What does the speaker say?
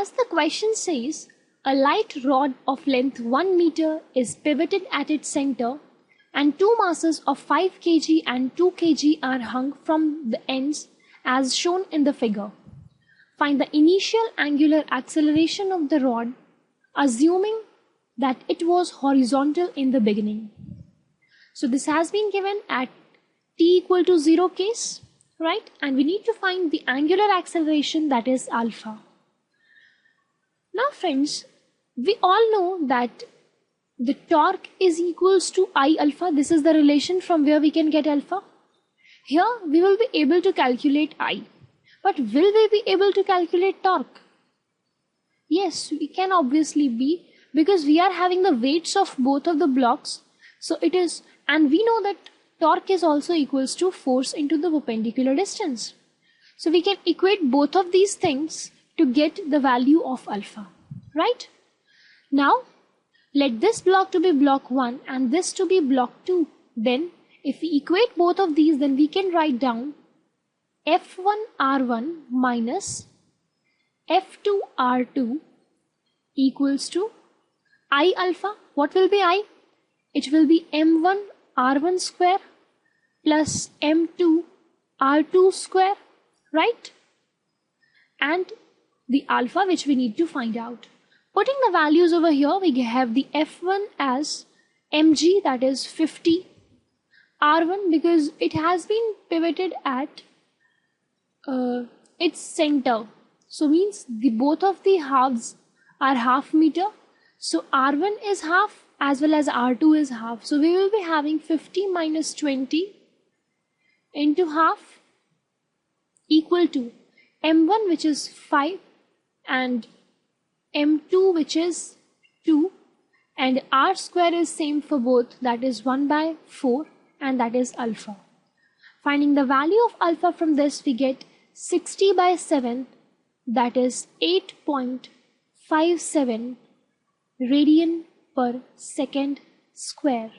as the question says, a light rod of length 1 meter is pivoted at its center and two masses of 5 kg and 2 kg are hung from the ends as shown in the figure. Find the initial angular acceleration of the rod, assuming that it was horizontal in the beginning. So this has been given at t equal to 0 case, right? And we need to find the angular acceleration, that is alpha. Now friends, we all know that the torque is equals to I alpha. This is the relation from where we can get alpha. Here we will be able to calculate I. But will we be able to calculate torque? Yes, we can obviously be, because we are having the weights of both of the blocks. So it is, and we know that torque is also equals to force into the perpendicular distance. So we can equate both of these things to get the value of alpha, right? Now, let this block to be block 1 and this to be block 2. Then, if we equate both of these, then we can write down F1R1 minus F2R2 equals to I alpha. What will be I? It will be M1R1 square plus M2R2 square, right? And the alpha which we need to find out. Putting the values over here, we have the F1 as mg, that is 50, R1 because it has been pivoted at its center. So means the both of the halves are half meter. So R1 is half as well as R2 is half. So we will be having 50 minus 20 into half equal to M1 which is 5 and M2 which is 2 and R square is same for both, that is 1 by 4 and that is alpha. Finding the value of alpha from this, we get 60 by 7, that is 8.57 radian per second square.